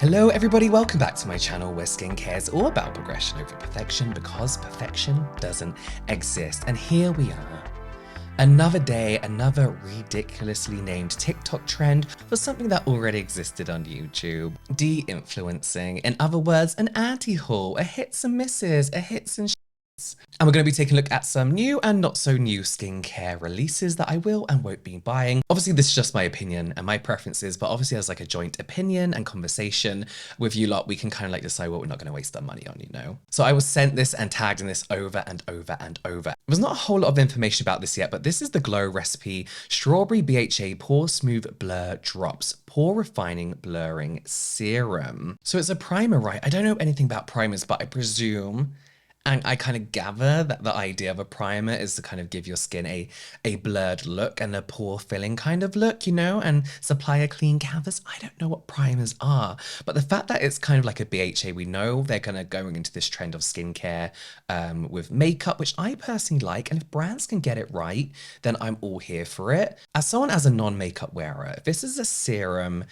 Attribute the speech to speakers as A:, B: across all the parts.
A: Hello everybody, welcome back to my channel where skincare is all about progression over perfection because perfection doesn't exist. And here we are. Another day, another ridiculously named TikTok trend for something that already existed on YouTube. De-influencing. In other words, an anti-haul, a hits and misses, a hits and and we're going to be taking a look at some new and not so new skincare releases that I will and won't be buying. Obviously, this is just my opinion and my preferences, but obviously as like a joint opinion and conversation with you lot, we can kind of like decide what we're not going to waste our money on, you know? So I was sent this and tagged in this over and over and over. There's not a whole lot of information about this yet, but this is the Glow Recipe Strawberry BHA Pore Smooth Blur Drops Pore Refining Blurring Serum. So it's a primer, right? I don't know anything about primers, but I presume and I kind of gather that the idea of a primer is to kind of give your skin a blurred look and a pore filling kind of look, you know, and supply a clean canvas. I don't know what primers are, but the fact that it's kind of like a BHA, we know they're kind of going into this trend of skincare with makeup, which I personally like. And if brands can get it right, then I'm all here for it. As someone as a non-makeup wearer, if this is a serum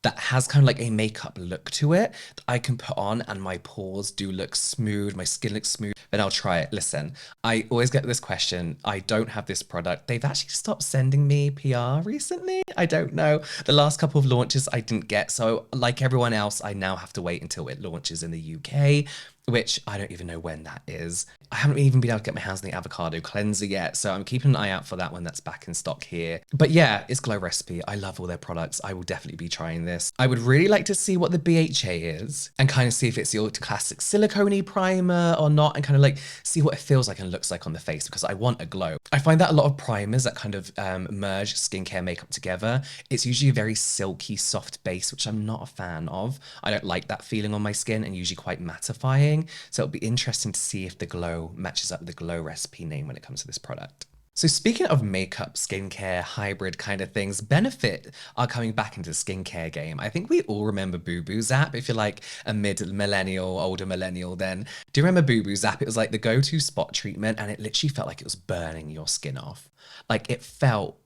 A: that has kind of like a makeup look to it that I can put on and my pores do look smooth, my skin looks smooth, then I'll try it. Listen, I always get this question. I don't have this product. They've actually stopped sending me PR recently. I don't know. The last couple of launches I didn't get. So like everyone else, I now have to wait until it launches in the UK, which I don't even know when that is. I haven't even been able to get my hands on the avocado cleanser yet, so I'm keeping an eye out for that one that's back in stock here. But yeah, it's Glow Recipe. I love all their products. I will definitely be trying this. I would really like to see what the BHA is and kind of see if it's your classic silicone-y primer or not, and kind of like see what it feels like and looks like on the face because I want a glow. I find that a lot of primers that kind of merge skincare makeup together, it's usually a very silky, soft base, which I'm not a fan of. I don't like that feeling on my skin and usually quite mattifying. So it'll be interesting to see if the glow matches up with the Glow Recipe name when it comes to this product. So speaking of makeup, skincare, hybrid kind of things, Benefit are coming back into the skincare game. I think we all remember Boo Boo Zap. If you're like a mid-millennial, older millennial, then do you remember Boo Boo Zap? It was like the go-to spot treatment and it literally felt like it was burning your skin off. Like it felt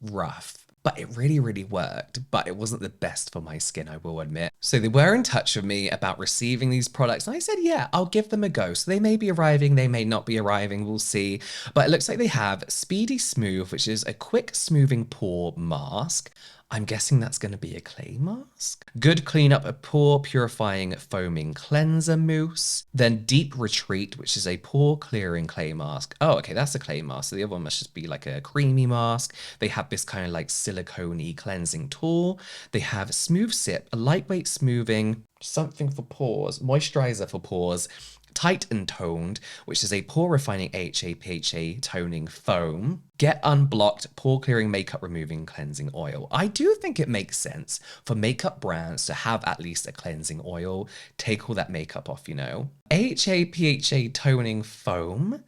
A: rough. But it really, really worked, but it wasn't the best for my skin, I will admit. So they were in touch with me about receiving these products, and I said, yeah, I'll give them a go. So they may be arriving, they may not be arriving, we'll see. But it looks like they have Speedy Smooth, which is a quick smoothing pore mask. I'm guessing that's going to be a clay mask. Good cleanup, a pore purifying foaming cleanser mousse. Then Deep Retreat, which is a pore clearing clay mask. Oh, okay, that's a clay mask. So the other one must just be like a creamy mask. They have this kind of like silicone-y cleansing tool. They have Smooth Sip, a lightweight smoothing, something for pores, moisturizer for pores. Tight and Toned, which is a pore refining AHA/PHA toning foam. Get Unblocked pore clearing makeup removing cleansing oil. I do think it makes sense for makeup brands to have at least a cleansing oil, take all that makeup off, you know. AHA/PHA toning foam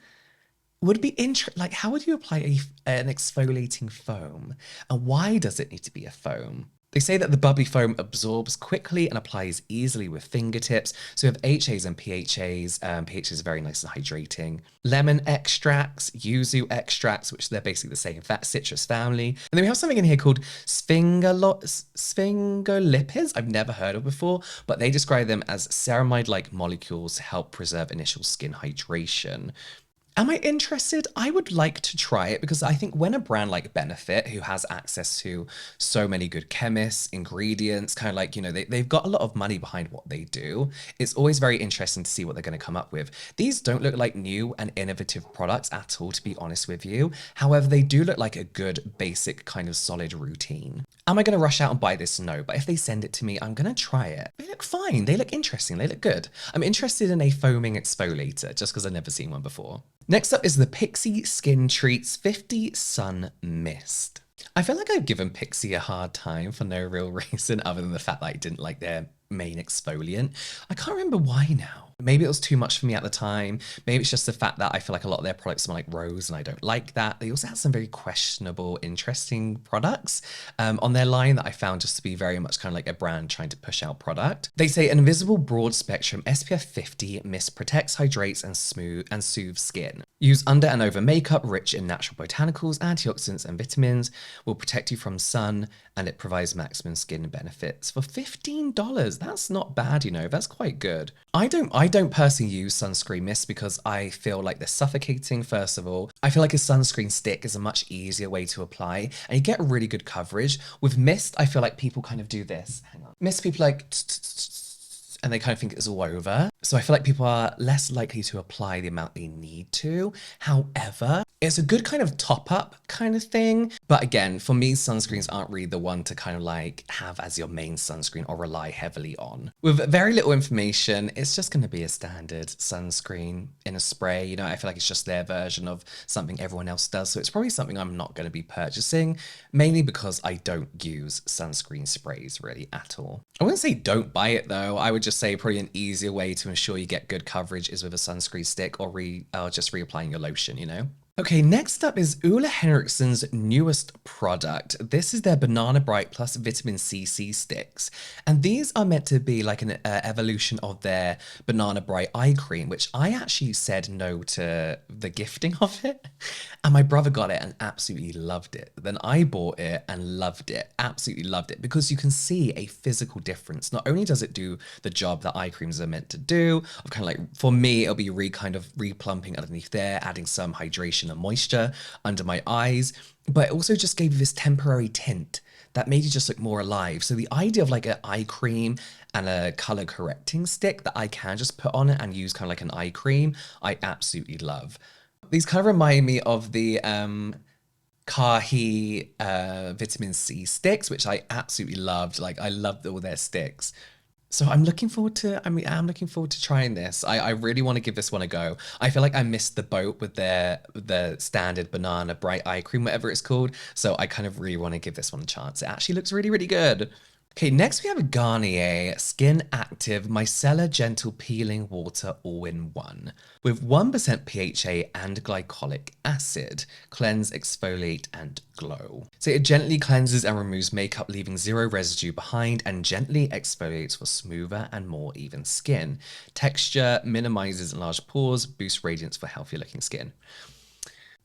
A: would be interesting. Like, how would you apply an exfoliating foam? And why does it need to be a foam? They say that the bubbly foam absorbs quickly and applies easily with fingertips. So we have HAs and PHAs. PHAs are very nice and hydrating. Lemon extracts, yuzu extracts, which they're basically the same citrus family. And then we have something in here called sphingolipids. I've never heard of before, but they describe them as ceramide-like molecules to help preserve initial skin hydration. Am I interested? I would like to try it because I think when a brand like Benefit, who has access to so many good chemists, ingredients, kind of like, you know, they've got a lot of money behind what they do, it's always very interesting to see what they're going to come up with. These don't look like new and innovative products at all, to be honest with you. However, they do look like a good, basic, kind of solid routine. Am I going to rush out and buy this? No, but if they send it to me, I'm going to try it. They look fine. They look interesting. They look good. I'm interested in a foaming exfoliator just because I've never seen one before. Next up is the Pixi Skin Treats 50 Sun Mist. I feel like I've given Pixi a hard time for no real reason other than the fact that I didn't like their main exfoliant. I can't remember why now. Maybe it was too much for me at the time. Maybe it's just the fact that I feel like a lot of their products smell like rose and I don't like that. They also had some very questionable, interesting products on their line that I found just to be very much kind of like a brand trying to push out product. They say an invisible broad spectrum SPF 50 mist protects, hydrates and soothes skin. Use under and over makeup rich in natural botanicals, antioxidants, and vitamins. Will protect you from sun, and it provides maximum skin benefits for $15. That's not bad, you know. That's quite good. I don't personally use sunscreen mist because I feel like they're suffocating, first of all. I feel like a sunscreen stick is a much easier way to apply, and you get really good coverage. With mist, I feel like people kind of do this. Hang on. Mist, people like and they kind of think it's all over. So I feel like people are less likely to apply the amount they need to. However, it's a good kind of top up kind of thing. But again, for me, sunscreens aren't really the one to kind of like have as your main sunscreen or rely heavily on. With very little information, it's just going to be a standard sunscreen in a spray. You know, I feel like it's just their version of something everyone else does. So it's probably something I'm not going to be purchasing, mainly because I don't use sunscreen sprays really at all. I wouldn't say don't buy it though. I would just say probably an easier way to ensure you get good coverage is with a sunscreen stick or just reapplying your lotion, you know? Okay, next up is Ole Henriksen's newest product. This is their Banana Bright Plus Vitamin CC sticks. And these are meant to be like an evolution of their Banana Bright eye cream, which I actually said no to the gifting of it. And my brother got it and absolutely loved it. Then I bought it and loved it, absolutely loved it, because you can see a physical difference. Not only does it do the job that eye creams are meant to do, of kind of like, for me, it'll be kind of replumping underneath there, adding some hydration and moisture under my eyes, but it also just gave you this temporary tint that made you just look more alive. So the idea of like an eye cream and a color correcting stick that I can just put on it and use kind of like an eye cream, I absolutely love. These kind of remind me of the Kahi vitamin C sticks, which I absolutely loved. Like I loved all their sticks. So I'm looking forward to, I'm looking forward to trying this. I really want to give this one a go. I feel like I missed the boat with the standard Banana Bright Eye Cream, whatever it's called. So I kind of really want to give this one a chance. It actually looks really, really good. Okay, next we have a Garnier Skin Active Micellar Gentle Peeling Water All-in-One with 1% PHA and glycolic acid. Cleanse, exfoliate, and glow. So it gently cleanses and removes makeup, leaving zero residue behind, and gently exfoliates for smoother and more even skin. Texture minimizes enlarged pores, boosts radiance for healthier looking skin.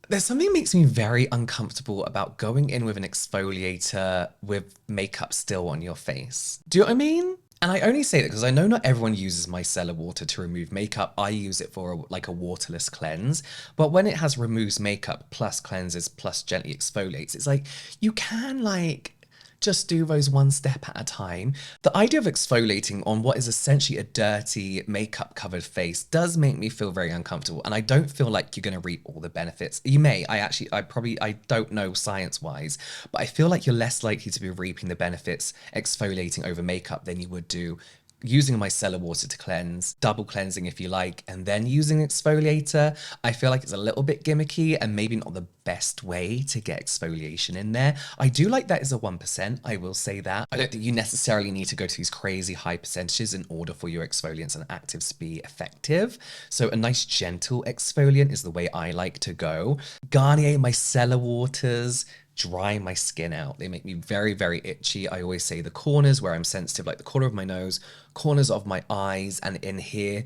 A: There's something that makes me very uncomfortable about going in with an exfoliator with makeup still on your face. Do you know what I mean? And I only say that because I know not everyone uses micellar water to remove makeup. I use it for like a waterless cleanse. But when it has removes makeup plus cleanses plus gently exfoliates, it's like you can like just do those one step at a time. The idea of exfoliating on what is essentially a dirty makeup covered face does make me feel very uncomfortable, and I don't feel like you're going to reap all the benefits. You may, I don't know science wise, but I feel like you're less likely to be reaping the benefits exfoliating over makeup than you would do using micellar water to cleanse, double cleansing if you like, and then using exfoliator. I feel like it's a little bit gimmicky and maybe not the best way to get exfoliation in there. I do like that is a 1%, I will say that. I don't think you necessarily need to go to these crazy high percentages in order for your exfoliants and actives to be effective. So a nice gentle exfoliant is the way I like to go. Garnier micellar waters dry my skin out. They make me very, very itchy. I always say the corners where I'm sensitive, like the corner of my nose, corners of my eyes, and in here,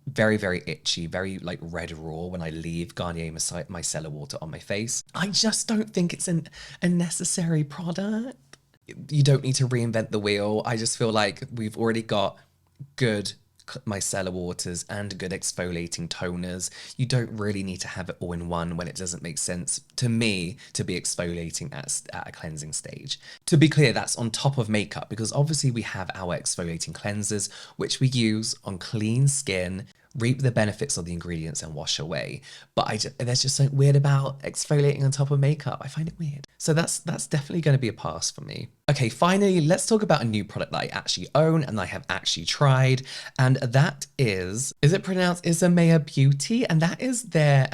A: very, very itchy, very like red raw when I leave Garnier micellar water on my face. I just don't think it's a necessary product. You don't need to reinvent the wheel. I just feel like we've already got good micellar waters and good exfoliating toners. You don't really need to have it all in one when it doesn't make sense to me to be exfoliating at a cleansing stage. To be clear, that's on top of makeup, because obviously we have our exfoliating cleansers which we use on clean skin, reap the benefits of the ingredients and wash away. But there's just something weird about exfoliating on top of makeup. I find it weird. So that's definitely going to be a pass for me. Okay, finally, let's talk about a new product that I actually own and I have actually tried. And that is it pronounced Isamaya Beauty? And that is their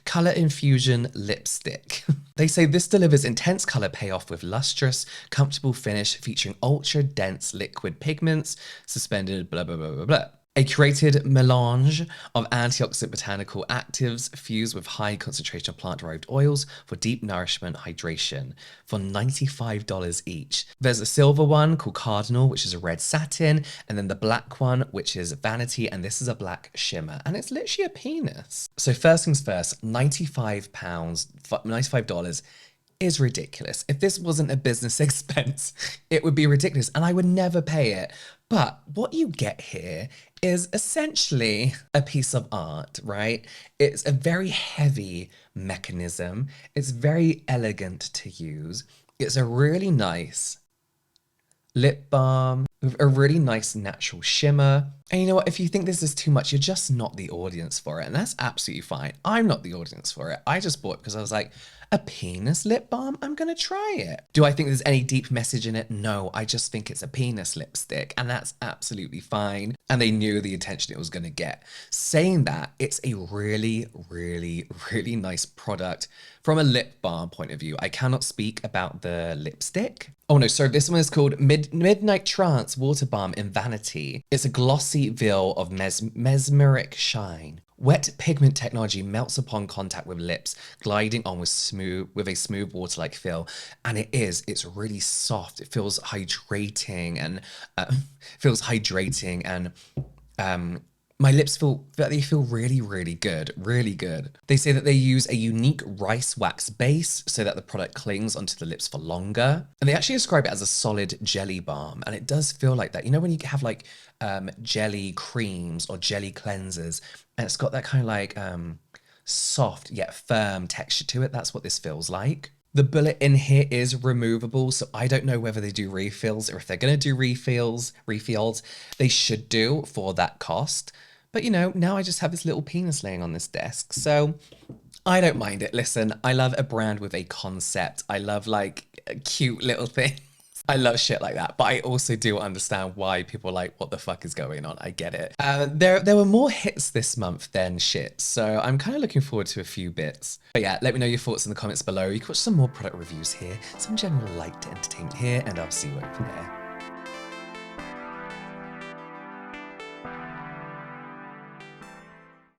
A: Color Infusion Lipstick. They say this delivers intense color payoff with lustrous, comfortable finish featuring ultra dense liquid pigments, suspended blah, blah, blah, blah, blah. A curated melange of antioxidant botanical actives fused with high concentration of plant-derived oils for deep nourishment hydration for $95 each. There's a silver one called Cardinal, which is a red satin, and then the black one, which is Vanity, and this is a black shimmer, and it's literally a penis. So first things first, $95 is ridiculous. If this wasn't a business expense, it would be ridiculous and I would never pay it. But what you get here is essentially a piece of art, right? It's a very heavy mechanism. It's very elegant to use. It's a really nice lip balm with a really nice natural shimmer. And you know what? If you think this is too much, you're just not the audience for it. And that's absolutely fine. I'm not the audience for it. I just bought it because I was like, a penis lip balm? I'm gonna try it. Do I think there's any deep message in it? No, I just think it's a penis lipstick and that's absolutely fine. And they knew the attention it was gonna get. Saying that, it's a really, really, really nice product from a lip balm point of view. I cannot speak about the lipstick. Oh no, sorry, this one is called Midnight Trance Water Balm in Vanity. It's a glossy veil of mesmeric shine. Wet pigment technology melts upon contact with lips, gliding on with a smooth water-like feel. And it's really soft. It feels hydrating and my lips feel really, really good, really good. They say that they use a unique rice wax base so that the product clings onto the lips for longer. And they actually describe it as a solid jelly balm. And it does feel like that. You know, when you have like jelly creams or jelly cleansers, and it's got that kind of like soft yet firm texture to it. That's what this feels like. The bullet in here is removable, so I don't know whether they do refills or if they're going to do refills, they should do for that cost. But you know, now I just have this little penis laying on this desk, so I don't mind it. Listen, I love a brand with a concept. I love like a cute little thing. I love shit like that, but I also do understand why people are like, what the fuck is going on? I get it. There were more hits this month than shit, so I'm kind of looking forward to a few bits. But yeah, let me know your thoughts in the comments below. You can watch some more product reviews here, some general light entertainment here, and I'll see you over there.